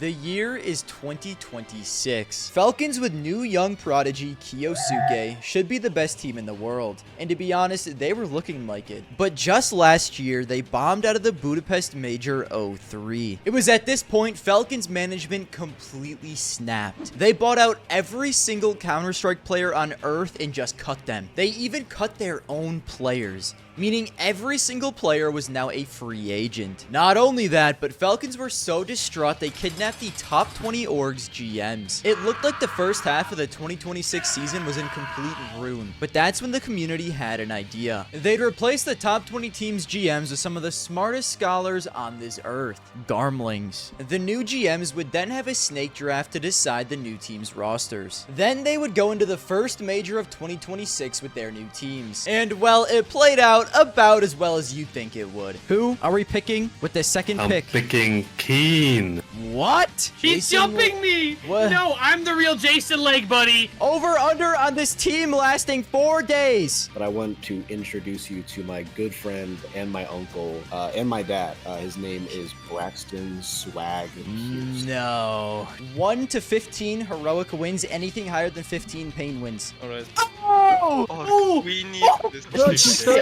The year is 2026. Falcons with new young prodigy Kyosuke should be the best team in the world. And to be honest, they were looking like it. But just last year, they bombed out of the Budapest Major 03. It was at this point, Falcons management completely snapped. They bought out every single Counter-Strike player on Earth and just cut them. They even cut their own players, meaning every single player was now a free agent. Not only that, but Falcons were so distraught they kidnapped the top 20 orgs GMs. It looked like the first half of the 2026 season was in complete ruin, but that's when the community had an idea. They'd replace the top 20 teams GMs with some of the smartest scholars on this earth, Garmlings. The new GMs would then have a snake draft to decide the new team's rosters. Then they would go into the first major of 2026 with their new teams. And well, it played out about as well as you think it would. Who are we picking with the second pick? I'm picking Keen. What? He's jumping me! What? No, I'm the real Jason Leg, buddy! Over under on this team lasting 4 days. But I want to introduce you to my good friend and my uncle and my dad. His name is Braxton Swag Hughes. No. 1 to 15 heroic wins. Anything higher than 15 pain wins. Alright. Oh! We need this.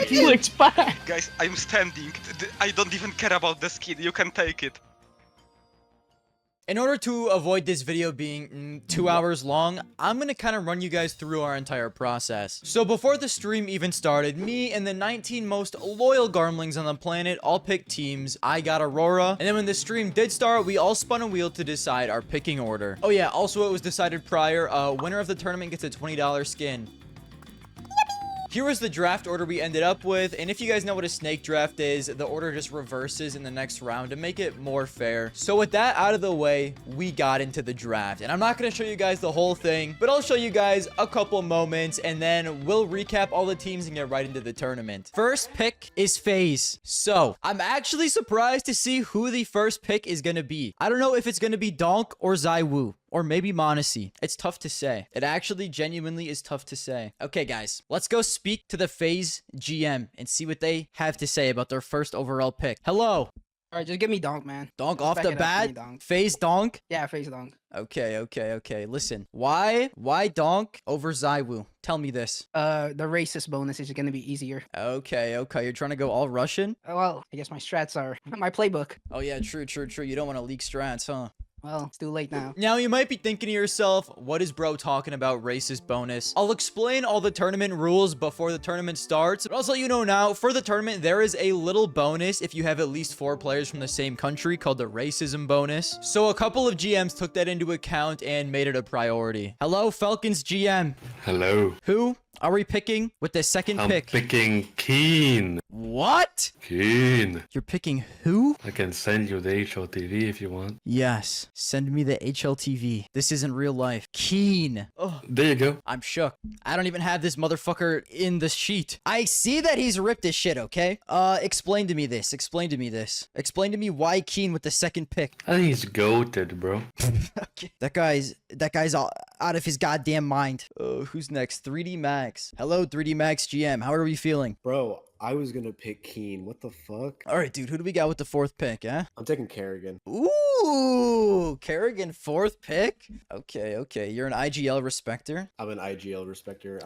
Flicks back! Guys, I'm standing. I don't even care about the skin. You can take it. In order to avoid this video being 2 hours long, I'm going to kind of run you guys through our entire process. So before the stream even started, me and the 19 most loyal Garmlings on the planet all picked teams. I got Aurora. And then when the stream did start, we all spun a wheel to decide our picking order. Oh yeah, also it was decided prior. Winner of the tournament gets a $20 skin. Here was the draft order we ended up with, and if you guys know what a snake draft is, the order just reverses in the next round to make it more fair. So with that out of the way, we got into the draft, and I'm not going to show you guys the whole thing, but I'll show you guys a couple moments, and then we'll recap all the teams and get right into the tournament. First pick is FaZe. So I'm actually surprised to see who the first pick is going to be. I don't know if it's going to be Donk or Zywoo. Or maybe Monacy. It's tough to say. It actually genuinely is tough to say. Okay, guys. Let's go speak to the FaZe GM and see what they have to say about their first overall pick. Hello. Alright, just give me Donk, man. Donk Just off back the it up, give me bat? Donk. FaZe Donk? Yeah, face Donk. Okay. Listen. Why Donk over Zywoo? Tell me this. The racist bonus is gonna be easier. Okay. You're trying to go all Russian? Well, I guess my strats are my playbook. Oh, yeah. True. You don't want to leak strats, huh? Well, it's too late now. Now, you might be thinking to yourself, what is bro talking about racist bonus? I'll explain all the tournament rules before the tournament starts, but I'll let you know now, for the tournament, there is a little bonus if you have at least 4 players from the same country called the racism bonus. So a couple of GMs took that into account and made it a priority. Hello, Falcons GM. Hello. Who are we picking with the second I'm pick? picking Keen. What? Keen. You're picking who? I can send you the HLTV if you want. Yes. Send me the HLTV. This isn't real life. Keen. Oh. There you go. I'm shook. I don't even have this motherfucker in the sheet. I see that he's ripped as shit, okay? Explain to me this. Explain to me why Keen with the second pick. I think he's goated, bro. Okay. That guy's all out of his goddamn mind. Who's next? 3D Max. Hello, 3D Max GM. How are we feeling? Bro, I was gonna pick Keen. What the fuck? All right, dude. Who do we got with the 4th pick, huh? I'm taking Kerrigan. Ooh, Kerrigan 4th pick. Okay. You're an IGL respecter. I'm an IGL respecter.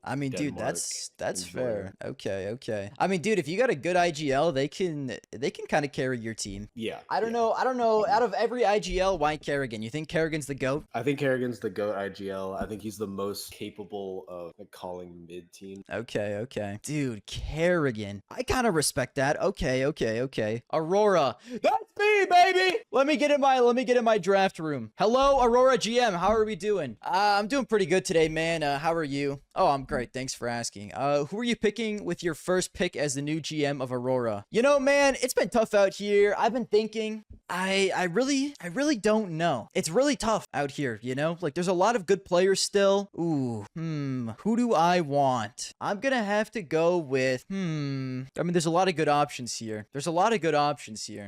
I mean, dude, Denmark that's fair. enjoyer. Okay. I mean, dude, if you got a good IGL, they can kind of carry your team. Yeah. I don't know. Out of every IGL, why Kerrigan? You think Kerrigan's the GOAT? I think Kerrigan's the GOAT IGL. I think he's the most capable of calling mid-team. Okay. Dude, Kerrigan. I kind of respect that. Okay. Aurora. That's me, baby. Let me get in my draft room. Hello, Aurora GM. How are we doing? I'm doing pretty good today, man. How are you? Oh, I'm great. Thanks for asking. Who are you picking with your first pick as the new GM of Aurora? You know, man, it's been tough out here. I've been thinking. I really don't know. It's really tough out here, you know? Like, there's a lot of good players still. Ooh, who do I want? I'm gonna have to go with, I mean, there's a lot of good options here.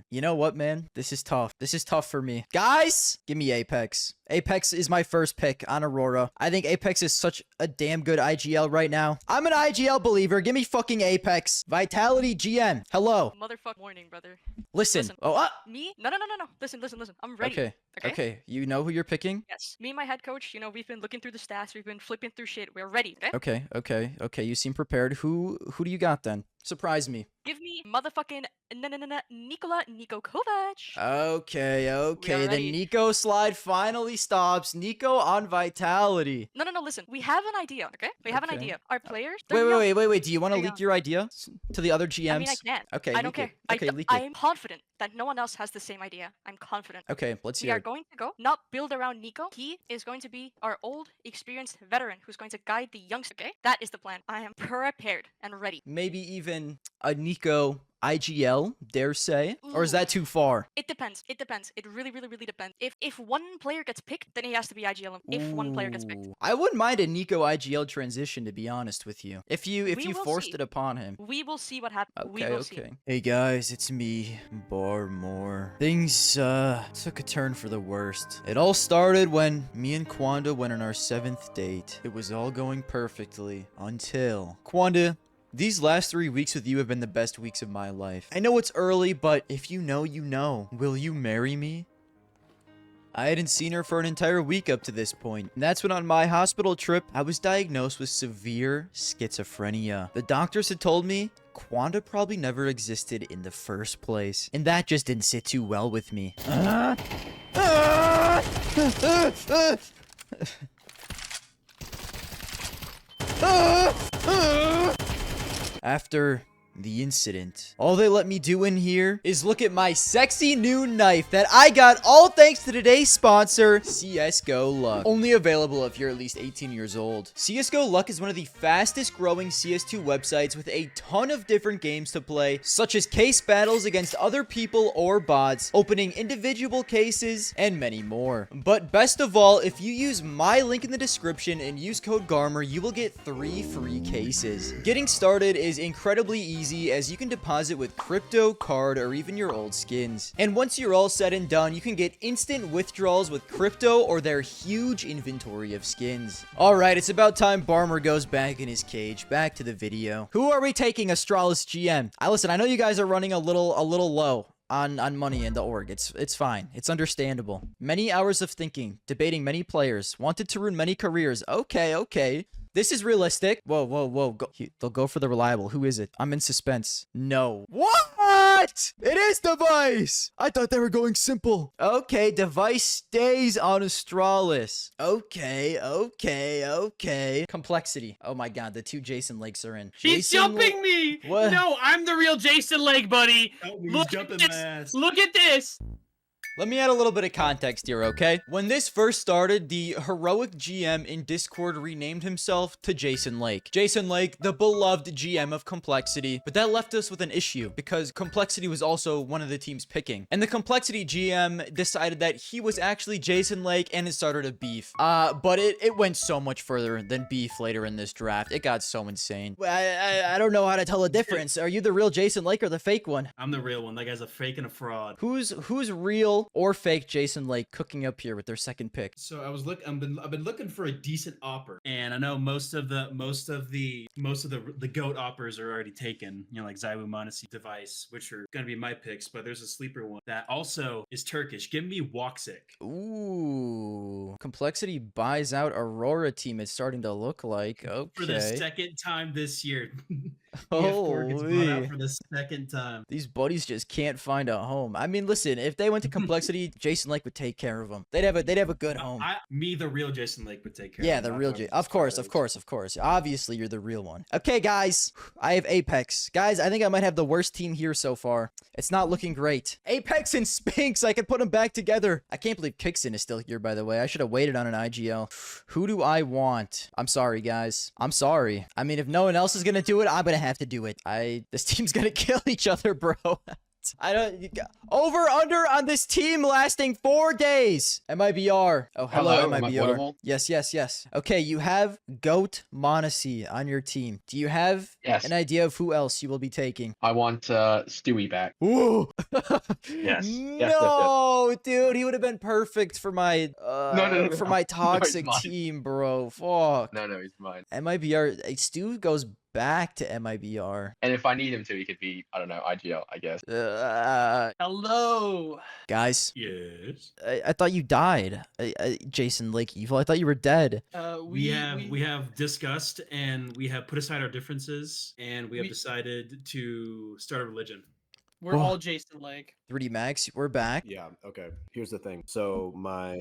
You know what, man? This is tough. This is tough for me. Guys, give me Apex. Apex is my first pick on Aurora. I think Apex is such a damn good IGL right now. I'm an IGL believer. Give me fucking Apex. Vitality GM. Hello. Motherfuck morning, brother. Listen. Listen. Oh, Me? None No. Listen. I'm ready. Okay. Okay? Okay. You know who you're picking? Yes. Me and my head coach, we've been looking through the stats. We've been flipping through shit. We're ready. Okay? Okay. You seem prepared. Who do you got then? Surprise me. Give me motherfucking Niko Kovac. Okay. The ready. Nico slide finally stops. Nico on vitality. No. Listen. We have an idea. Okay? We have an Okay. idea. Our players. they're young. Wait. Do you want to They're leak your idea to the other GMs? I mean, I can. Okay. I leak don't care. It. Okay, leak it. I'm confident that no one else has the same idea. I'm confident. Okay, let's We hear are it. going to go not build around Nico. He is going to be our old, experienced veteran who's going to guide the youngster. Okay, that is the plan. I am prepared and ready. Maybe even a Nico IGL, dare say? Or is that too far? It depends. It really depends. If one player gets picked, then he has to be IGL. If one player gets picked, Ooh, I wouldn't mind a Nico IGL transition, to be honest with you. If you We will forced see. it upon him. we will see what happens. We will see. Hey guys, it's me, Garmour. Things took a turn for the worst. It all started when me and Quanda went on our 7th date. It was all going perfectly until Quanda. These last 3 weeks with you have been the best weeks of my life. I know it's early, but if you know, you know. Will you marry me? I hadn't seen her for an entire week up to this point. And that's when on my hospital trip, I was diagnosed with severe schizophrenia. The doctors had told me Quanda probably never existed in the first place. And that just didn't sit too well with me. After the incident, all they let me do in here is look at my sexy new knife that I got all thanks to today's sponsor, CSGOluck. Only available if you're at least 18 years old. CSGOluck is one of the fastest growing CS2 websites with a ton of different games to play, such as case battles against other people or bots, opening individual cases, and many more. But best of all, if you use my link in the description and use code Garmour, you will get 3 free cases. Getting started is incredibly easy, as you can deposit with crypto, card, or even your old skins. And once you're all said and done, you can get instant withdrawals with crypto or their huge inventory of skins. Alright, it's about time Garmour goes back in his cage. Back to the video. Who are we taking, Astralis GM? Listen, I know you guys are running a little low on money in the org. It's fine. It's understandable. Many hours of thinking, debating many players, wanted to ruin many careers. Okay. This is realistic. Whoa. They'll go for the reliable. Who is it? I'm in suspense. No. What? It is Device. I thought they were going simple. Okay, Device stays on Astralis. Okay. Complexity. Oh my god, the 2 Jason Lakes are in. He's Jason jumping me. What? No, I'm the real Jason Lake, buddy. Look at jumping this. my ass. Look at this. Let me add a little bit of context here, okay? When this first started, the heroic GM in Discord renamed himself to Jason Lake. Jason Lake, the beloved GM of Complexity. But that left us with an issue, because Complexity was also one of the teams picking. And the Complexity GM decided that he was actually Jason Lake, and it started a beef. But it went so much further than beef later in this draft. It got so insane. I don't know how to tell the difference. Are you the real Jason Lake or the fake one? I'm the real one. That guy's a fake and a fraud. Who's real or fake Jason Lake cooking up here with their second pick? So I've been looking for a decent opper, and I know most of the goat oppers are already taken. You know, like Zaiwu, Monesi, Device, which are gonna be my picks. But there's a sleeper one that also is Turkish. Give me Woksik. Ooh, Complexity buys out Aurora team. It's starting to look like. Okay. For the second time this year. EF4 gets bought out Holy. for the second time. These buddies just can't find a home. I mean, listen, if they went to Complexity, Jason Lake would take care of them. They'd have a good home. The real Jason Lake would take care Yeah, of the him. real Of course. Obviously, you're the real one. Okay, guys. I have Apex. Guys, I think I might have the worst team here so far. It's not looking great. Apex and Spinks. I could put them back together. I can't believe Kixon is still here, by the way. I should have waited on an IGL. Who do I want? I'm sorry, guys. I'm sorry. I mean, if no one else is going to do it, I'm going to have to do it. This team's going to kill each other, bro. Over under on this team lasting 4 days. MIBR. Oh, hello, MIBR. Yes. Okay, you have Goat Monesi on your team. Do you have Yes. an idea of who else you will be taking? I want Stewie back. Ooh. Yes. No, dude, he would have been perfect for my No. for my toxic mine. team, bro. Fuck. No, he's mine. MIBR. Stu goes back to MIBR. And if I need him to, he could be, I don't know, IGL, I guess. Hello. Guys, Yes. I thought you died. Jason Lake Evil. I thought you were dead. We have discussed and we have put aside our differences and we have decided to start a religion. We're Oh. all Jason Lake. 3D Max, we're back. Yeah. Okay. Here's the thing. So my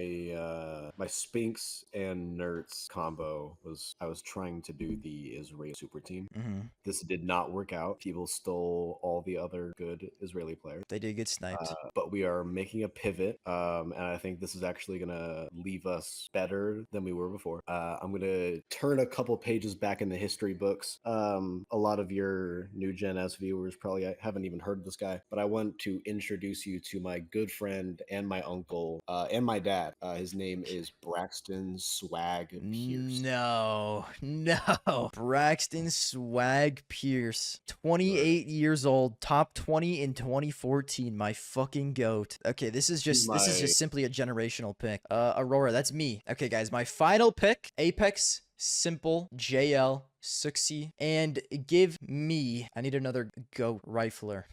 Spinks and Nerds combo was I was trying to do the Israeli super team. Mm-hmm. This did not work out. People stole all the other good Israeli players. They did get sniped. But we are making a pivot, and I think this is actually gonna leave us better than we were before. I'm gonna turn a couple pages back in the history books. A lot of your new Gen S viewers probably haven't even heard of this guy, but I want to introduce you to my good friend and my uncle and my dad. His name is Braxton Swag Pierce. No. Braxton Swag Pierce. 28 years old, top 20 in 2014. My fucking goat. Okay, this is just simply a generational pick. Aurora, that's me. Okay, guys, my final pick, Apex, Simple, JL, Suxy, and give me. I need another goat rifler.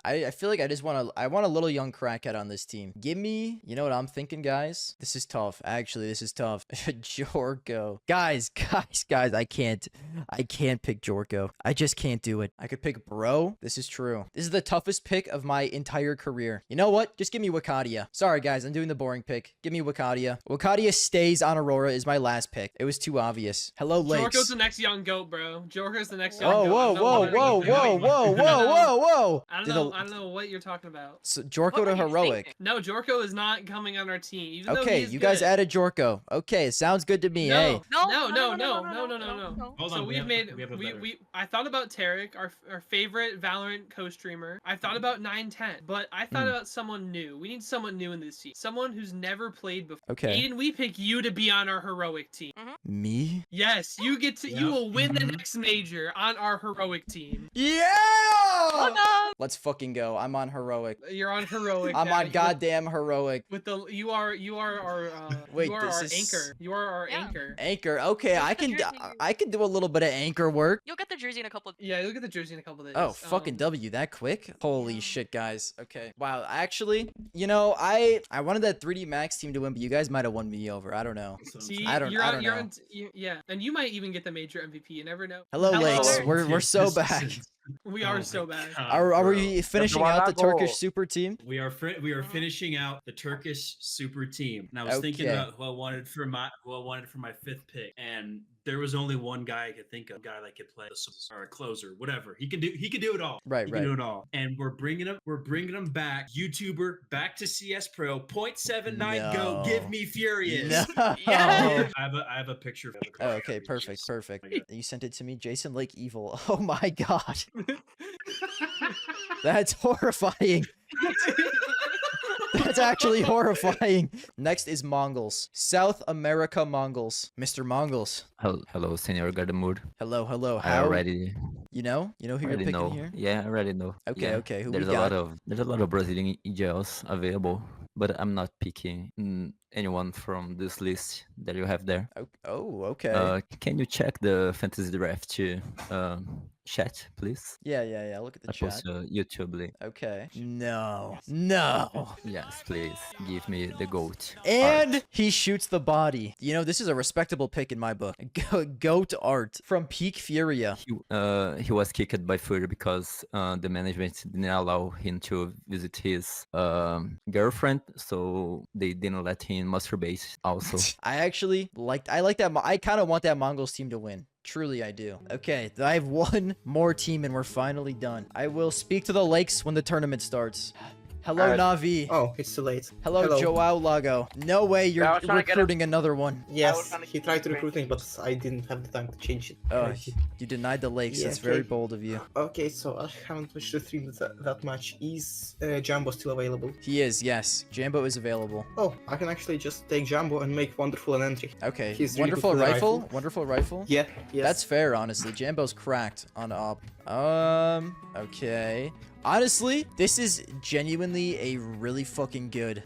I feel like I want a little young crackhead on this team. Give me. You know what I'm thinking, guys? This is tough. Actually, this is tough. Jorko. Guys. I can't pick Jorko. I just can't do it. I could pick Bro. This is true. This is the toughest pick of my entire career. You know what? Just give me Wakadia. Sorry, guys. I'm doing the boring pick. Give me Wakadia. Wakadia stays on Aurora is my last pick. It was too obvious. Hello, Lakes. Jorko's the next young goat, bro. Jorko's the next young Whoa, goat. whoa. I don't know what you're talking about. So Jorko What to were you heroic. thinking? No, Jorko is not coming on our team. Even though Okay, he is you guys good. added Jorko. Okay, sounds good to me. No, Hey, no. Hold So on, we've made. I thought about Tarek, our favorite Valorant co-streamer. I thought about 910, but I thought about someone new. We need someone new in this team. Someone who's never played before. Okay. Aiden, we pick you to be on our heroic team. me? Yes, you get to. You will win the next major on our heroic team. Yeah! Oh, Let's fucking go. I'm on heroic. You're on heroic. I'm now. on goddamn heroic. With the you are our Wait, you are this our is- anchor. You are our Yeah. anchor. Anchor. Okay, Look I at the can jersey. I can do a little bit of anchor work. You'll get the jersey in a couple of Yeah, look at the jersey in a couple of days. Oh, fucking Um, W that quick? Holy shit, guys. Okay. Wow, actually, you know, I wanted that 3D Max team to win, but you guys might have won me over. I don't know. See, I don't know. yeah, and you might even get the major MVP. You never know. Hello, Lakes. Hello. We're so back. We are so bad. Are we finishing out the Turkish super team? We are finishing out the Turkish super team. And I was thinking Okay. about who I wanted for my fifth pick, and there was only one guy I could think of, a guy that could play or a closer, whatever. He can do it all. Right, He right. can do it all. And we're bringing him back. YouTuber back to CS Pro. 0.79 go. No. Give me Furious. No. Yeah. I have a picture of Oh, okay, perfect. You sent it to me, Jason Lake Evil. Oh my god. That's horrifying. That's actually horrifying. Next is Mongols. South America Mongols. Mr. Mongols. Hello, Senor Garmour. Hello. I How? already You know who you're already picking know. here? Yeah, I already know. Okay, Yeah. okay. Who There's we a got? lot of Brazilian EGLs available, but I'm not picking anyone from this list that you have there. Oh, okay. Can you check the fantasy draft chat, please? Yeah. Look at the I chat. post a YouTube link. Okay. No. Yes, please give me the goat. And art. he shoots the body. You know, this is a respectable pick in my book. Goat art from Peak Furia. He was kicked by Fury because the management didn't allow him to visit his girlfriend, so they didn't let him masturbate also. I like that. I kind of want that Mongols team to win. Truly, I do. Okay, I have one more team and we're finally done. I will speak to the Lakes when the tournament starts. Hello, Alright. Navi. Oh, it's too late. Hello, Joao Lago. No way you're I was trying to get recruiting another one. Yes, he tried to recruit me, but I didn't have the time to change it. Oh, you denied the Lakes. Yeah, That's very okay. bold of you. Okay, so I haven't watched the stream that much. Is Jumbo still available? He is, yes. Jambo is available. Oh, I can actually just take Jumbo and make Wonderful an entry. Okay. He's really good Wonderful with the rifle? rifle. Wonderful rifle? Yeah, yes. That's fair, honestly. Jambo's cracked on op. Okay. Honestly, this is genuinely a really fucking good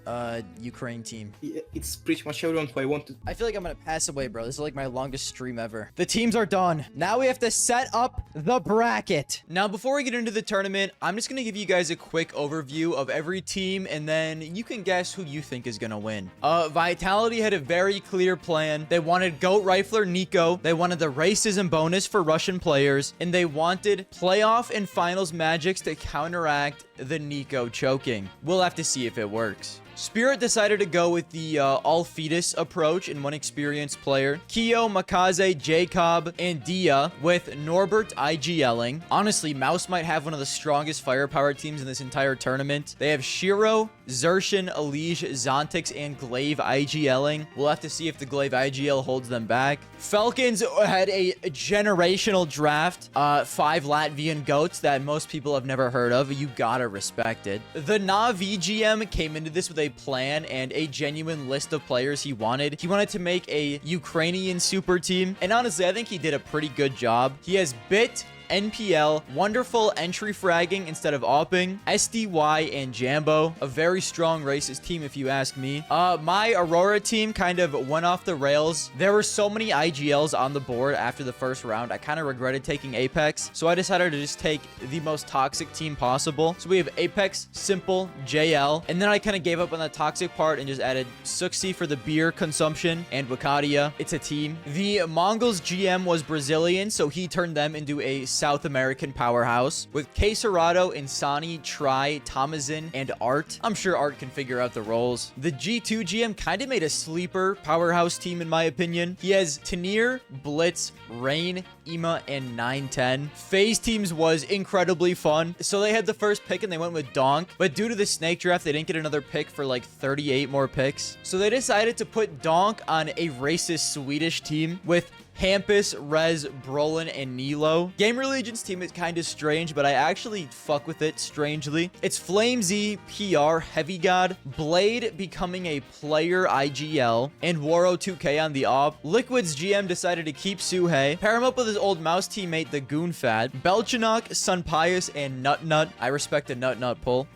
Ukraine team. It's pretty much everyone who I wanted. I feel like I'm gonna pass away, bro. This is like my longest stream ever. The teams are done. Now we have to set up the bracket. Now, before we get into the tournament, I'm just gonna give you guys a quick overview of every team, and then you can guess who you think is gonna win. Vitality had a very clear plan. They wanted GOAT Rifler Nico. They wanted the racism bonus for Russian players, and they wanted playoff and finals magics to counteract the Nico choking. We'll have to see if it works. Spirit decided to go with the all fetus approach and one experienced player. Kyo, Makaze, Jacob, and Dia with Norbert IGLing. Honestly, Mouse might have one of the strongest firepower teams in this entire tournament. They have Shiro, Zershin, Elige, Zontix, and Glaive IGLing. We'll have to see if the Glaive IGL holds them back. Falcons had a generational draft. 5 Latvian goats that most people have never heard of. You gotta respect it. The Na'Vi GM came into this with a plan and a genuine list of players he wanted. He wanted to make a Ukrainian super team, and honestly, I think he did a pretty good job. He has Bit, NPL, wonderful entry fragging instead of opping, SDY, and Jambo. A very strong racist team if you ask me. My Aurora team kind of went off the rails. There were so many IGLs on the board after the first round. I kind of regretted taking Apex, so I decided to just take the most toxic team possible. So we have Apex, Simple, JL, and then I kind of gave up on the toxic part and just added Suxi for the beer consumption and Wakadia. It's a team. The Mongols GM was Brazilian, so he turned them into a South American powerhouse with Quesarado, Insani, Try, Tomazin, and Art. I'm sure Art can figure out the roles. The G2 GM kind of made a sleeper powerhouse team in my opinion. He has Tanir, Blitz, Rain, Ema, and 910. FaZe teams was incredibly fun. So they had the first pick and they went with Donk, but due to the snake draft, they didn't get another pick for like 38 more picks. So they decided to put Donk on a racist Swedish team with Hampus, Rez, Brolin, and Nilo. Gamer Legion's team is kind of strange, but I actually fuck with it strangely. It's Flamez, PR, Heavy God, Blade becoming a player IGL, and Waro 2K on the op. Liquid's GM decided to keep Suhei, pair him up with his old Mouse teammate, the Goonfat, Belchanok, Sunpius, and Nut. I respect a Nut pull.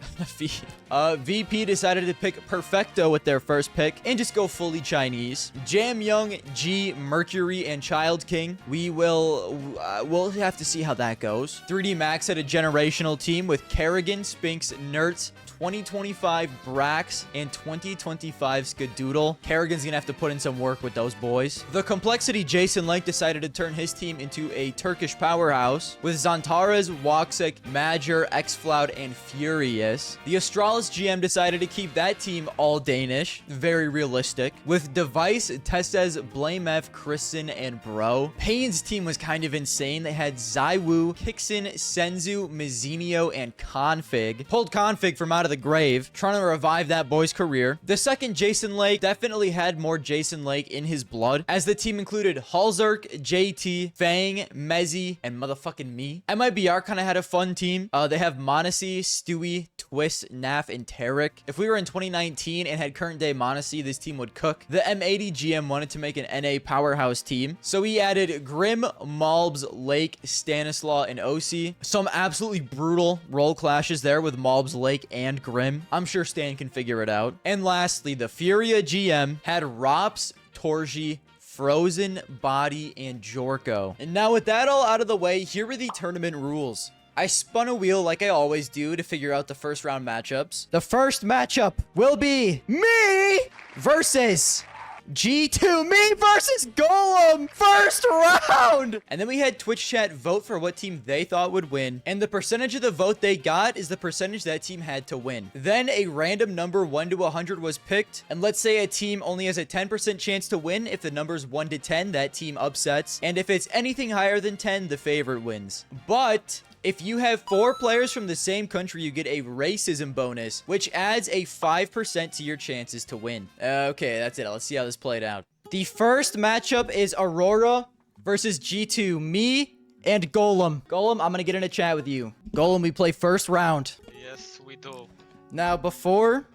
VP decided to pick Perfecto with their first pick and just go fully Chinese. Jam Young, G, Mercury, and Child King. We'll have to see how that goes. 3D Max had a generational team with Kerrigan, Spinks, Nerds, 2025 Brax, and 2025 Skadoodle. Kerrigan's gonna have to put in some work with those boys. The Complexity Jason Lake decided to turn his team into a Turkish powerhouse with Zantares, Woxic, Major, Xfloud, and Furious. The Astralis GM decided to keep that team all Danish. Very realistic. With Device, Testes, Blamev, Kristen, and Bro. Pain's team was kind of insane. They had Zaiwu, Kixin, Senzu, Mizinio, and Config. Pulled Config from out of the grave, trying to revive that boy's career. The second Jason Lake definitely had more Jason Lake in his blood, as the team included Halzerk, JT, Fang, Mezzy, and motherfucking me. MIBR kind of had a fun team. They have Monacy, Stewie, Twist, Naf, and Tarek. If we were in 2019 and had current day Monacy, this team would cook. The M80 GM wanted to make an NA powerhouse team, so he added Grim, Malbs, Lake, Stanislaw, and OC. Some absolutely brutal role clashes there with Malbs, Lake, and Grim. I'm sure Stan can figure it out. And lastly, the Furia GM had Rops, Torji, Frozen, Body, and Jorko. And now with that all out of the way, here are the tournament rules. I spun a wheel like I always do to figure out the first round matchups. The first matchup will be me versus G2. Me versus Golem. First round. And then we had Twitch chat vote for what team they thought would win. And the percentage of the vote they got is the percentage that team had to win. Then a random number 1 to 100 was picked. And let's say a team only has a 10% chance to win. If the number's 1 to 10, that team upsets. And if it's anything higher than 10, the favorite wins. But if you have 4 players from the same country, you get a racism bonus, which adds a 5% to your chances to win. Okay, that's it. Let's see how this played out. The first matchup is Aurora versus G2. Me and Golem. Golem, I'm gonna get in a chat with you. Golem, we play first round. Yes, we do. Now, before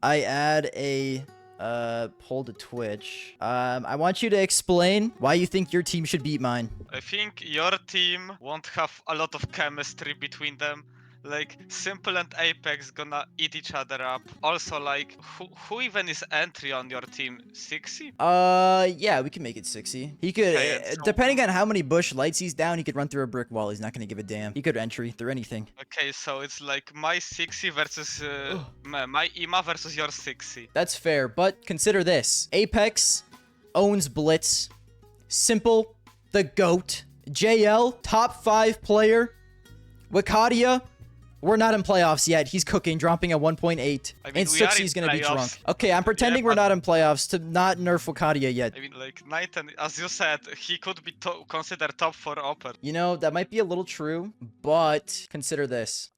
I add a poll to Twitch, I want you to explain why you think your team should beat mine. I think your team won't have a lot of chemistry between them. like Simple and Apex gonna eat each other up. Also, like who even is entry on your team? 60? Yeah, we can make it 60. He could, Okay, and so- depending on how many bush lights he's down, he could run through a brick wall. He's not gonna give a damn. He could entry through anything. Okay, so it's like my 60 versus my Ima versus your 60. That's fair, but consider this. Apex owns Blitz. Simple, the GOAT. JL, top 5 player. Wakadia, we're not in playoffs yet. He's cooking, dropping a 1.8. I mean, And we are Suxi's in gonna be playoffs. drunk. Okay, I'm pretending we're but- not in playoffs to not nerf Wakadia yet. I mean, like Knighten, as you said, he could be considered top 4 upper. You know, that might be a little true, but consider this.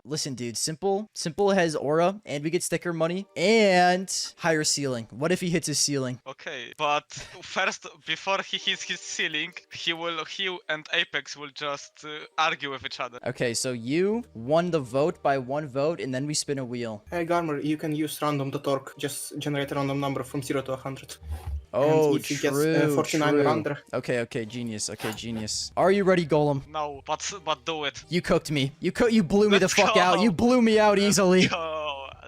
Listen, dude, Simple has aura, and we get sticker money, and higher ceiling. What if he hits his ceiling? Okay, but first, before he hits his ceiling, he and Apex will just argue with each other. Okay, so you won the vote by 1 vote, and then we spin a wheel. Garmour, you can use random.org. Just generate a random number from 0 to 100. Oh, and if he gets, true, 49 true. or under. Okay, genius. Okay, genius. Are you ready, Golem? No, but do it. You cooked me. You blew me the Let's fuck go. out. You blew me out easily.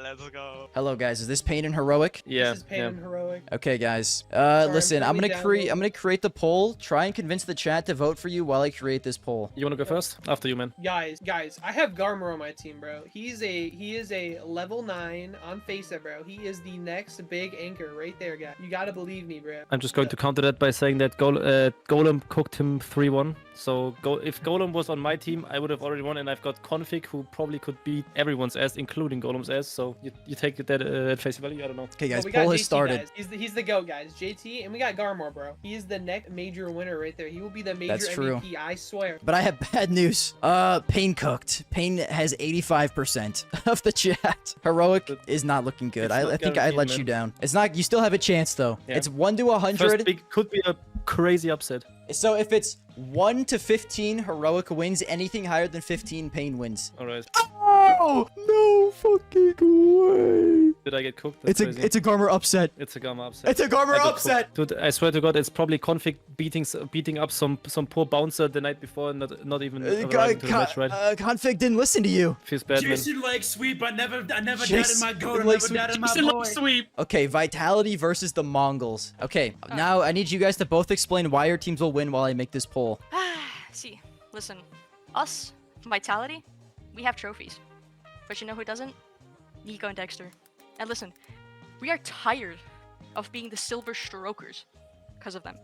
Let's go. Hello, guys. Is this Pain and Heroic? This is Pain and Heroic. Okay, guys. I'm Listen, I'm really gonna down create. with I'm gonna create the poll. Try and convince the chat to vote for you while I create this poll. You wanna go first? After you, man. Guys, I have Garmour on my team, bro. He is a level 9 on FaceIt, bro. He is the next big anchor right there, guy. You gotta believe me, bro. I'm just going to counter that by saying that Golem cooked him 3-1. So if Golem was on my team, I would have already won, and I've got Config, who probably could beat everyone's ass, including Golem's ass. So you take that at face value. I don't know. Okay, guys. Well, we Poll got has JT, started. Guys. He's the GOAT, guys. JT, and we got Garmour, bro. He is the next major winner right there. He will be the major That's true. MVP, I swear. But I have bad news. Pain cooked. Pain has 85% of the chat. Heroic is not looking good. It's I not think I guaranteed, let man. you down. It's not. You still have a chance though. Yeah. It's 1 to First 100. pick could be a crazy upset. So if it's 1 to 15, Heroic wins. Anything higher than 15, Pain wins. All right. Oh no fucking way! Did I get cooked? That's crazy. It's a Garmour upset. It's a Gamma upset. It's a Garmour I got upset. cooked. Dude, I swear to God, it's probably Config beating up some poor bouncer the night before, and not even arriving to the match, right? Config didn't listen to you. Feels bad, man. Jason like sweep. I never doubted Jason my goat. I like never sweep. doubted my Jason boy. sweep. Okay, Vitality versus the Mongols. Okay, now I need you guys to both explain why your teams will win while I make this poll. See, listen, us, Vitality, we have trophies. But you know who doesn't? Nico and Dexter. And listen, we are tired of being the silver strokers because of them.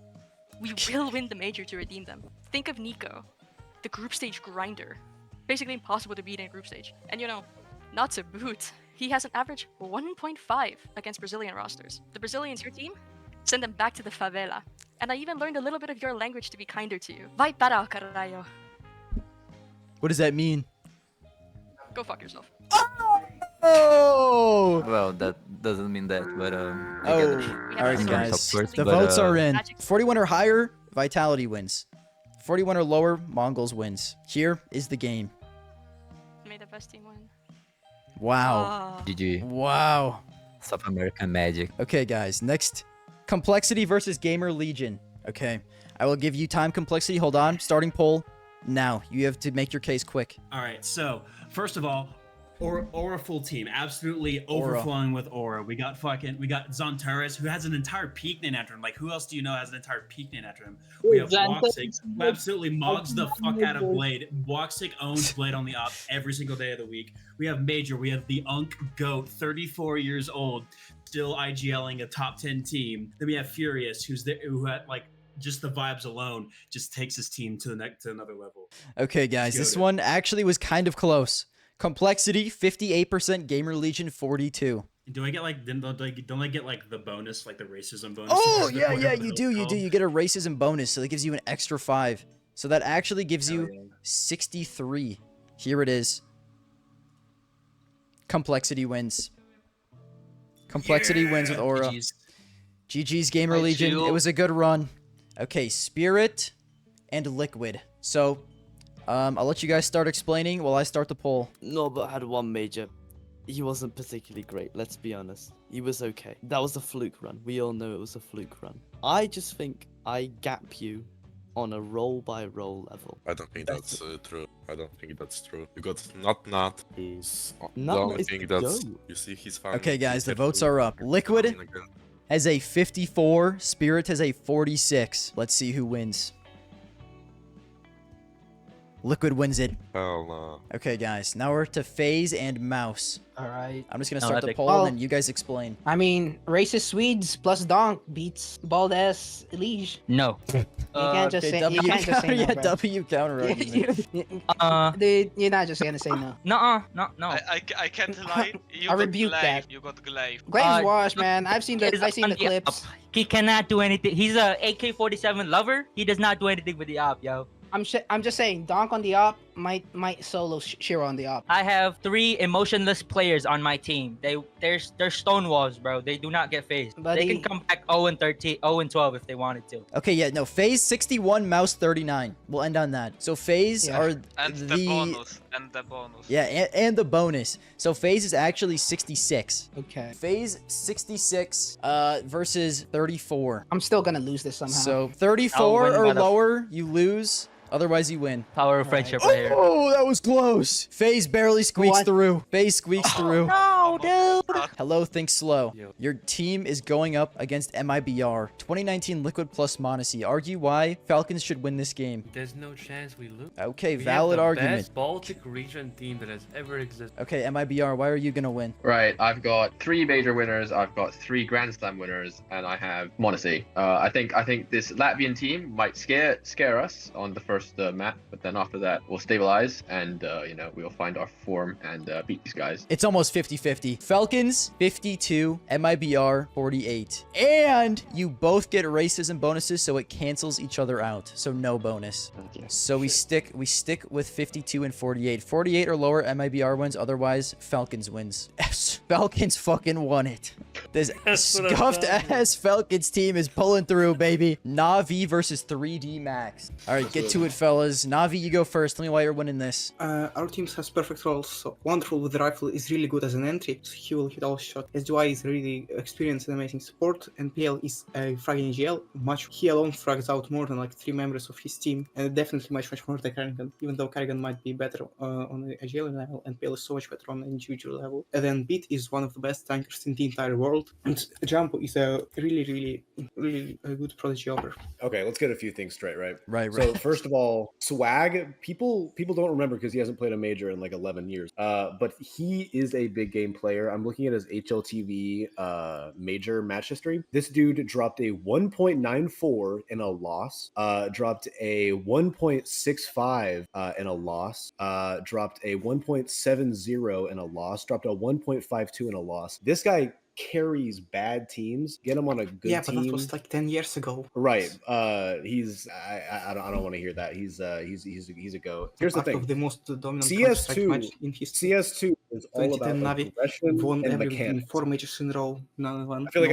We will win the major to redeem them. Think of Nico, the group stage grinder. Basically impossible to beat in a group stage. And you know, not to boot, he has an average 1.5 against Brazilian rosters. The Brazilians, your team, send them back to the favela. And I even learned a little bit of your language to be kinder to you. Vai para o caralho. What does that mean? Go fuck yourself. Oh! Well, that doesn't mean that, but I Oh, get it. alright Sorry, guys. top first, The but, votes are in. Magic. 41 or higher, Vitality wins. 41 or lower, Mongols wins. Here is the game. May the best team win. Wow. Ah. GG. Wow. South American Magic. Okay, guys. Next, Complexity versus Gamer Legion. Okay. I will give you time complexity. Hold on. Starting poll. Now. You have to make your case quick. All right. So first of all, Aura full team, absolutely Aura. overflowing with aura. We got Zontaris, who has an entire peak named after him. Like, who else do you know has an entire peak named after him? We have Woxic, who absolutely mogs the fuck out of Blade. Woxic owns Blade on the op every single day of the week. We have Major. We have the Unk Goat, 34 years old, still IGLing a top 10 team. Then we have Furious, who had like just the vibes alone just takes his team to another level. Okay, guys. Let's This go, one actually was kind of close. Complexity, 58%. Gamer Legion, 42. Do I get like don't I get like the bonus, like the racism bonus? Oh, The yeah, point yeah, of the you do. You call? do. You get a racism bonus, so that gives you an extra 5. So that actually gives you 63. Here it is. Complexity wins. Complexity wins with Aura. GG's. GG's Gamer I Legion. do. It was a good run. Okay, Spirit and Liquid. So, I'll let you guys start explaining while I start the poll. No, but I had one major. He wasn't particularly great, let's be honest. He was okay. That was a fluke run. We all know it was a fluke run. I just think I gap you on a role-by-role level. I don't think that's true. I don't think that's true. You got Not, who's the Not only is thing the that's... GOAT. You see, he's fine. Okay, guys, the votes are up. Liquid has a 54. Spirit has a 46. Let's see who wins. Liquid wins it. Hell no. Okay, guys. Now we're to FaZe and Mouse. All right. I'm just gonna No, start the epic. poll, Well- and you guys explain. I mean, racist Swedes plus Donk beats bald ass Elige. No. You can't just say. You can't just say no, yeah, bro. W counter argument. Dude, you're not just gonna say no. Nuh-uh. No. I can't lie. You I got rebuke glaive. that. You got glaive. Glave's washed, man. I've seen the Is I've seen on the clips. op. He cannot do anything. He's a AK-47 lover. He does not do anything with the op, yo. I'm just saying, Donk on the op might solo Shiro on the op. I have 3 emotionless players on my team. They're stonewalls, bro. They do not get phased. They can come back 0-13, 0-12 if they wanted to. Okay, yeah, no. FaZe 61, Mouse 39. We'll end on that. So FaZe are And the bonus. And the bonus. Yeah, and the bonus. So FaZe is actually 66. Okay. FaZe 66 versus 34. I'm still gonna lose this somehow. So I'll 34 win or by the- lower, you lose. Otherwise, you win. Power of friendship right here. Oh, that was close. FaZe barely squeaks through. FaZe squeaks through. No, dude. Hello, Think Slow. Your team is going up against MIBR. 2019 Liquid plus Monacy. Argue why Falcons should win this game. There's no chance we lose. Okay, We valid have the argument. best Baltic region team that has ever existed. Okay, MIBR, why are you gonna win? Right, I've got 3 major winners, I've got 3 Grand Slam winners, and I have Monacy. I think this Latvian team might scare us on the first map, but then after that we'll stabilize and we'll find our form and beat these guys. It's almost 50-50. Falcons 52, MIBR 48. And you both get racism bonuses, so it cancels each other out. So no bonus. Okay. So we stick with 52 and 48. 48 or lower, MIBR wins. Otherwise, Falcons wins. Falcons fucking won it. This scuffed ass Falcons team is pulling through, baby. Navi versus 3D Max. All right, get to it, fellas. Navi, you go first. Tell me why you're winning this. Our team has perfect rolls. So Wonderful with the rifle is really good as an entry, so he will hit all shots. SDY is really experienced and amazing support, and PL is a fragging GL. He alone frags out more than like 3 members of his team, and definitely much more than Carrigan, even though Carrigan might be better on a GL level, and PL is so much better on an individual level. And then Beat is one of the best tankers in the entire world, and Jumbo is a really a good prodigy over. Okay, let's get a few things straight, right? Right. So first of all, Swag, people don't remember because he hasn't played a major in like 11 years. But he is a big game player. I'm looking at his HLTV major match history. This dude dropped a 1.94 in a loss, dropped a 1.65 in a loss, dropped a 1.70 in a loss, dropped a 1.52 in a loss. This guy carries bad teams. Get him on a good Yeah, team. but that was like 10 years ago. Right. I don't want to hear that. He's a goat. Here's the Part thing. of the most dominant Counter-Strike match in history. CS2 is all about 2010 Navi aggression won and everything, mechanics. 4 majors in a row. None of them. I feel like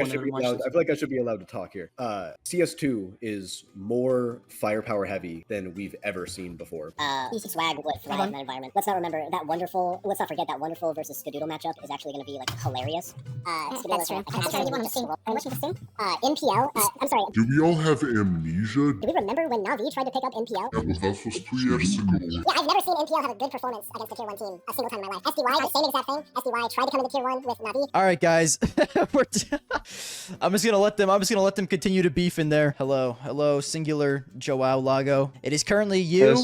I should be allowed to talk here. CS2 is more firepower heavy than we've ever seen before. Swag would thrive in that environment. Let's not forget that wonderful versus Skadoodle matchup is actually going to be like hilarious. That's true. I'm sorry, you want to sing? NPL, I'm sorry. Do we all have amnesia? Do we remember when Navi tried to pick up NPL? Yeah, but that was 2 years ago. Yeah, I've never seen NPL have a good performance against a tier 1 team a single time in my life. SDY, the same exact thing. SDY tried to come into tier 1 with Navi. All right, guys. I'm just gonna let them continue to beef in there. Hello, singular Joao Lago. It is currently you,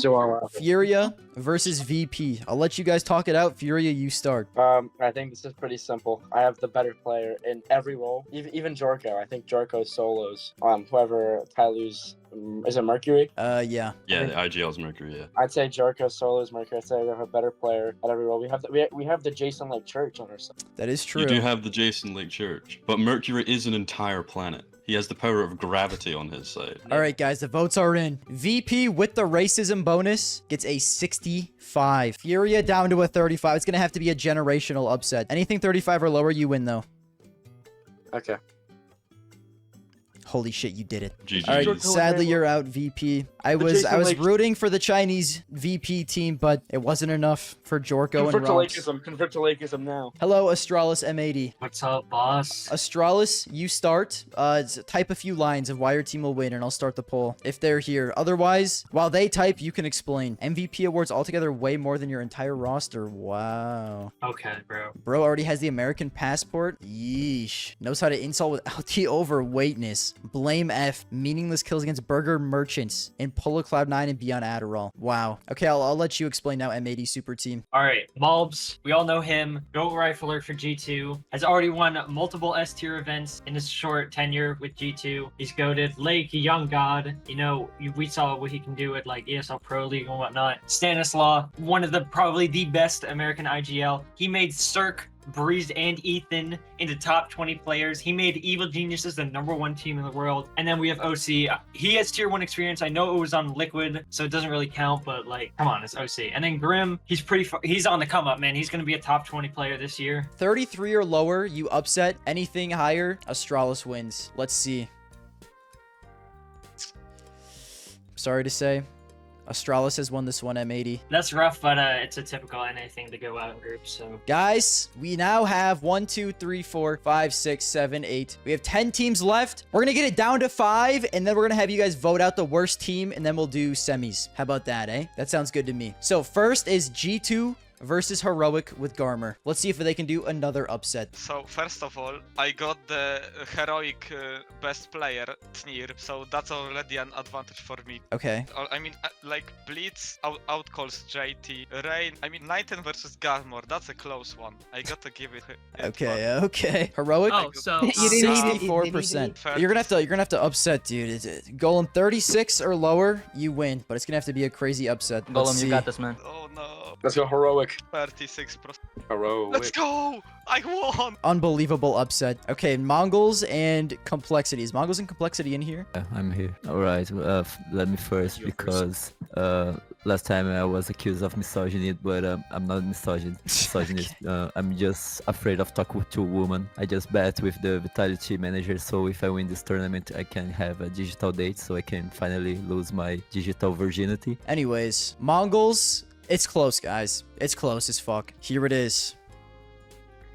Furia versus VP. I'll let you guys talk it out. Furia, you start. I think this is pretty simple. I have the better player in every role, even Jorko. I think Jorko solos. Whoever Tyloo's, is it Mercury? Yeah. Yeah, the IGL's Mercury, yeah. I'd say Jorko solos Mercury. I'd say we have a better player at every role. We have the Jason Lake Church on our side. That is true. You do have the Jason Lake Church, but Mercury is an entire planet. He has the power of gravity on his side. All right, guys, the votes are in. VP with the racism bonus gets a 65. Furia down to a 35. It's going to have to be a generational upset. Anything 35 or lower, you win, though. Okay. Holy shit, you did it. GG. All right, sadly you're out, VP. I was rooting for the Chinese VP team, but it wasn't enough for Jorko and Rox. Convert to Lakeism now. Hello, Astralis M80. What's up, boss? Astralis, you start. Type a few lines of why your team will win, and I'll start the poll if they're here. Otherwise, while they type, you can explain. MVP awards altogether way more than your entire roster. Wow. Okay, bro. Bro already has the American passport. Yeesh. Knows how to insult without the overweightness. Blame F. Meaningless kills against burger merchants. And pull a Cloud9 and be on Adderall. Wow. Okay, I'll let you explain now, M80 super team. All right, Malbs. We all know him. Goat Rifler for G2. Has already won multiple S-tier events in his short tenure with G2. He's goated. Lake, a young god. You know, we saw what he can do at like ESL Pro League and whatnot. Stanislaw, one of the probably the best American IGL. He made Cirque, Breeze, and Ethan into top 20 players. He made Evil Geniuses the #1 team in the world. And then we have OC. He has tier 1 experience. I know it was on Liquid, so it doesn't really count, but like, come on, it's OC. And then Grim, he's on the come up, man. He's going to be a top 20 player this year. 33 or lower, you upset. Anything higher, Astralis wins. Let's see. Sorry to say, Astralis has won this one, M80. That's rough, but it's a typical NA thing to go out in groups, so. Guys, we now have 1, 2, 3, 4, 5, 6, 7, 8. We have 10 teams left. We're going to get it down to 5, and then we're going to have you guys vote out the worst team, and then we'll do semis. How about that, eh? That sounds good to me. So first is G2 versus Heroic with Garmour. Let's see if they can do another upset. So first of all, I got the Heroic best player, Tnir, so that's already an advantage for me. Okay. I mean, like, Blitz outcalls JT. Rain, I mean, Nighten versus Garmour, that's a close one. I gotta give it. Okay. Heroic. Oh, so 64%. You're gonna have to upset, dude. Golem 36 or lower, you win, but it's gonna have to be a crazy upset. Golem, you got this, man. Oh no. Let's go Heroic. 36%. Heroic. Let's go! I won! Unbelievable upset. Okay, Mongols and Complexities. Mongols and Complexity in here. I'm here. Alright, let me first, because last time I was accused of misogyny, but I'm not misogynist. I'm just afraid of talking to a woman. I just bet with the Vitality manager, so if I win this tournament, I can have a digital date, so I can finally lose my digital virginity. Anyways, Mongols, it's close, guys. It's close as fuck. Here it is.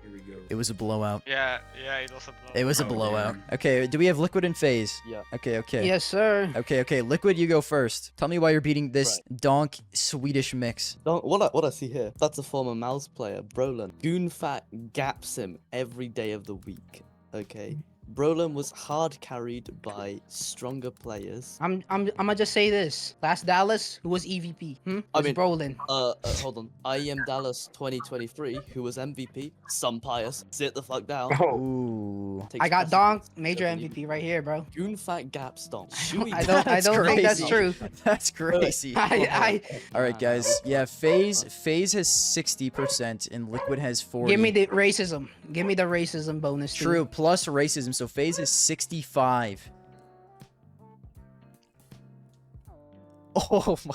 Here we go. It was a blowout. Yeah, it was a blowout. It was a blowout. Okay, do we have Liquid and FaZe? Yeah. Okay. Yes, sir. Okay, Liquid, you go first. Tell me why you're beating this donk Swedish mix. What I see here, that's a former Mouse player, Brolin. Goonfat gaps him every day of the week, okay? Brolin was hard carried by stronger players. I'm gonna just say this. Last Dallas, who was EVP? Brolin. Hold on. I am Dallas 2023, who was MVP. Some pious. Sit the fuck down. Ooh. I got Donk, major MVP right here, bro. Goonfat gaps Donk. I don't think that's true. That's crazy. Alright, guys. Yeah, FaZe has 60% and Liquid has 40%. Give me the racism. Give me the racism bonus. True, plus racism. So FaZe is 65. Oh my.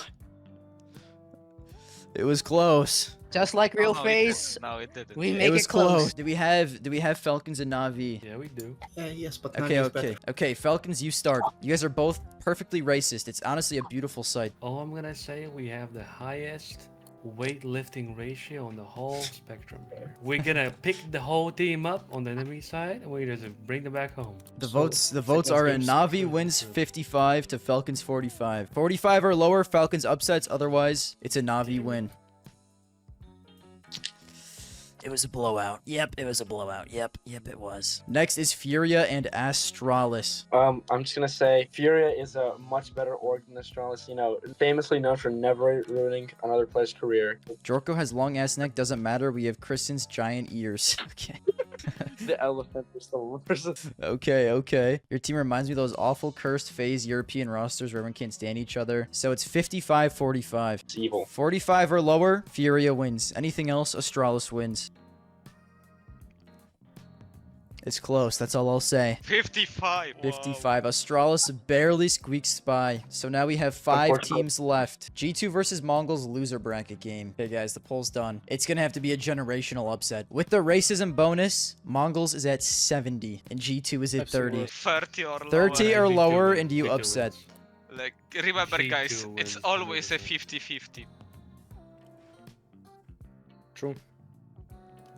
It was close. Just like real FaZe. No, it didn't. We make it close. Do we have Falcons and Na'Vi? Yeah, we do. Yes, but Na'Vi is better. Okay, Falcons, you start. You guys are both perfectly racist. It's honestly a beautiful sight. All I'm gonna say, we have the highest weightlifting ratio on the whole spectrum here. We're gonna pick the whole team up on the enemy side and we're gonna bring them back home. The votes are in Na'Vi wins 55 to Falcons 45. 45 or lower, Falcons upsets. Otherwise, it's a Na'Vi win. It was a blowout. Yep, it was a blowout. Yep, it was. Next is Furia and Astralis. I'm just gonna say Furia is a much better org than Astralis. You know, famously known for never ruining another player's career. Jorko has long ass neck. Doesn't matter. We have Kristen's giant ears. Okay. The elephant is the worst. Okay. Your team reminds me of those awful cursed FaZe European rosters where everyone can't stand each other. So it's 55-45. It's evil. 45 or lower, Furia wins. Anything else, Astralis wins. It's close. That's all I'll say. 55. 55. Astralis barely squeaks by. So now we have 5 teams left. G2 versus Mongols loser bracket game. Okay, guys, the poll's done. It's gonna have to be a generational upset. With the racism bonus, Mongols is at 70 and G2 is at 30. 30 or 30 or lower, wins. and you Victor upset. wins. Like, remember, G2 guys, it's wins, always a Victor 50-50. True.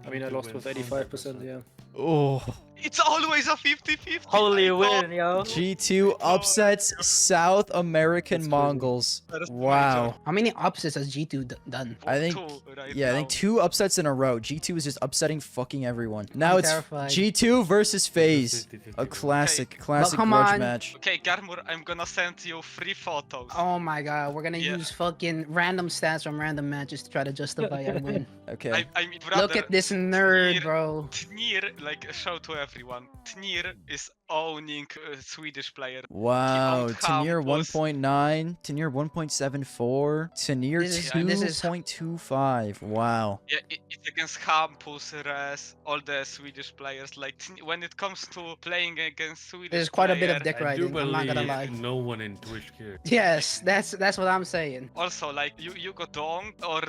I mean, I lost with 85%, yeah. Oh. It's always a 50-50. Holy win, yo. G2 upsets South American Mongols. Wow. How many upsets has G2 done? I think, I think 2 upsets in a row. G2 is just upsetting fucking everyone. Now it's terrified. G2 versus FaZe. A classic grudge match. Okay, Garmour, I'm gonna send you 3 photos. Oh my god, we're gonna use fucking random stats from random matches to try to justify our win. Okay. I mean, brother, Look at this nerd, bro. Tnir, like, show to everyone. Tnir is owning Swedish player. Wow, He Tnir owned Campus. 1.9, Tnir 1.74, Tnir This is 2.25. Wow. Yeah, it's against Campus, Res, all the Swedish players. Like, when it comes to playing against Swedish There's quite a bit of player- dick I do riding, I'm not gonna believe lie. no one in Twitch cares. Yes, that's what I'm saying. Also, like, you got donk or...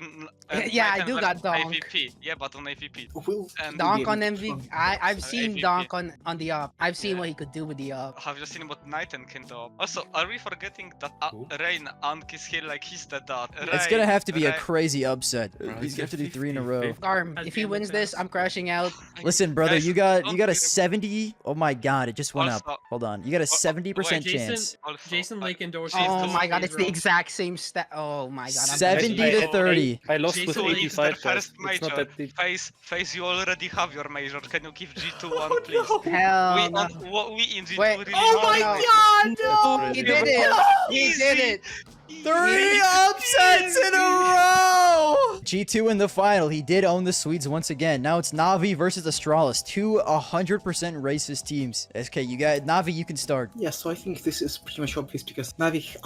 Yeah, I do got donk. AVP. Yeah, but on AVP. And Donk on MVP. I've seen AVP. Donk on the op. I've seen what he could do with the op. Have you seen what Knighten can do? Also, are we forgetting that Rain Ank is here like he's the dot? It's gonna have to be a Rain- crazy upset. He's gonna have to do 3 in a row. Arm, if he wins this, I'm crashing out. Listen, brother, Guys, you got don't a be- 70. Oh my god, it just went up. Also- Hold on. You got a 70% chance. Jason Lake endorsed. Oh my god, it's the exact same stat. Oh my god. I'm 70 to 30. I lost with G2 is their 85, guys. first It's not major. that deep. Face, you already have your major. Can you give G2 one, please? Hell we, no. we in G2 Wait. really Oh my want- god, no! He did it! He did it! 3 upsets in a row! G2 in the final. He did own the Swedes once again. Now it's Navi versus Astralis. 2 100% racist teams. Okay, you got Navi, you can start. Yeah, so I think this is pretty much obvious because Navi,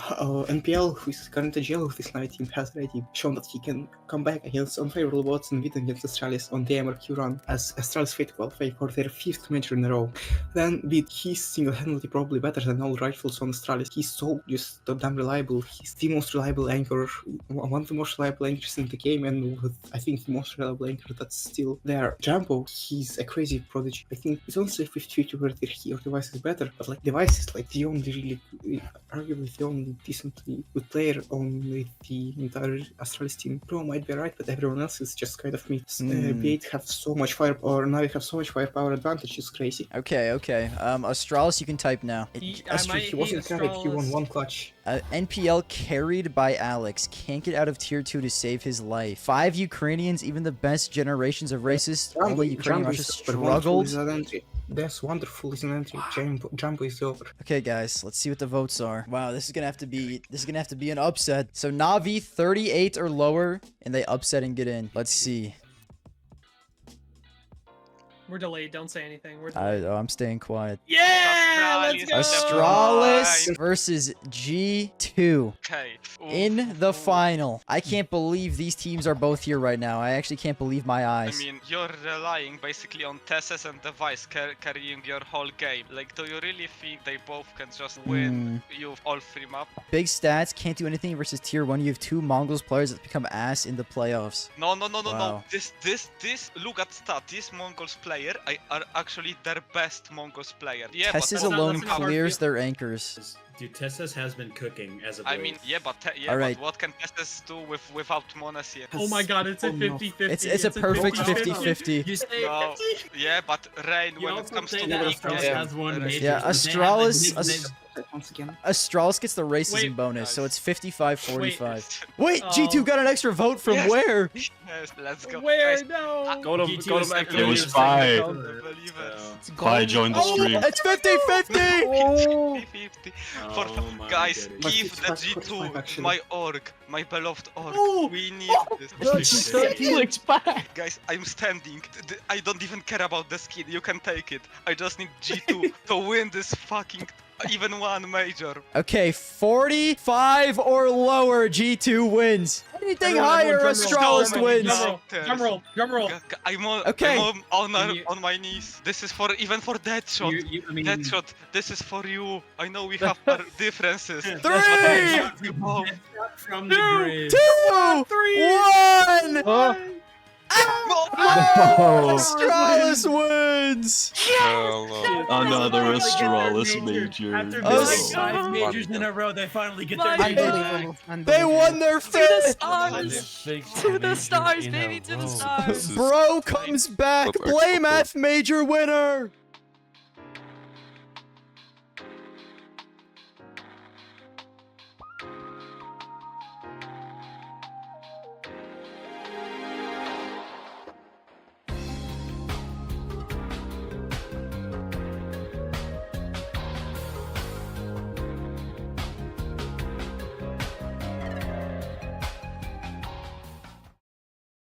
NPL, who is currently GL of this Navi team, has already shown that he can come back against unfavorable bots and win against Astralis on the MRQ run, as Astralis failed to qualify for their 5th major in a row. Then, he's single-handedly probably better than all rifles on Astralis. He's so just damn reliable. He's the most reliable anchor, one of the most reliable anchors in the game, and with, I think, the most reliable anchor that's still there. Jumbo, he's a crazy prodigy. I think it's honestly 50-50 whether he or Device is better, but like Device is like the only really, arguably the only decently good player on the entire Astralis team. Pro might be right, but everyone else is just kind of me. B8 have so much firepower, or Navi have so much firepower advantage, it's crazy. Okay. Astralis, you can type now. He wasn't carried, he won 1 clutch. NPL carried by Alex. Can't get out of tier 2 to save his life. 5 Ukrainians, even the best generations of racists, only Ukrainian Russia struggled. That's wonderful is an entry. Jumbo is over. Okay, guys, let's see what the votes are. Wow, this is gonna have to be an upset. So Navi 38 or lower, and they upset and get in. Let's see. We're delayed. Don't say anything. We're delayed. I'm staying quiet. Yeah, let's go. Astralis versus G2 Okay. in the final. I can't believe these teams are both here right now. I actually can't believe my eyes. I mean, you're relying basically on Tesses and Device carrying your whole game. Like, do you really think they both can just win you all 3 maps? Big stats, can't do anything versus tier 1. You have 2 Mongols players that become ass in the playoffs. No. Wow. This, look at stat. This Mongols player are actually their best Mongols player. Yeah, Tessis but alone clears their anchors. Dude, Tessus has been cooking as a I mean, yeah, but what can Tessis do without Monacy? Oh my god, it's a 50-50. It's a perfect 50-50. No, yeah, but Rain, when it comes to Astralis gets the racism bonus, so it's 55-45. Wait, Oh. G2 got an extra vote from where? Yes, let's go. Where? Guys, No. Golem actually It was is Spy. Unbelievable. Spy joined the stream. It's 50-50! 50-50. Guys, But give it's the fast 45 G2 actually. my org, my beloved org. Oh. We need this. Felix back. Guys, I'm standing. I don't even care about the skin. You can take it. I just need G2 to win this fucking even 1 major. Okay, 45 or lower, G2 wins. Anything higher, Astralis wins. Drum roll. Okay. On my knees. This is for even for Deadshot. Deadshot, this is for you. I know we have our differences. 3, From the grave. 2, 1. Astralis wins! Hell no. Another Astralis major. After Oh, missing 5 majors in a row, they finally get their Unbelievable. They won their To the fifth! stars! To the stars, baby, to the stars! Bro comes back! That's Blame F major winner!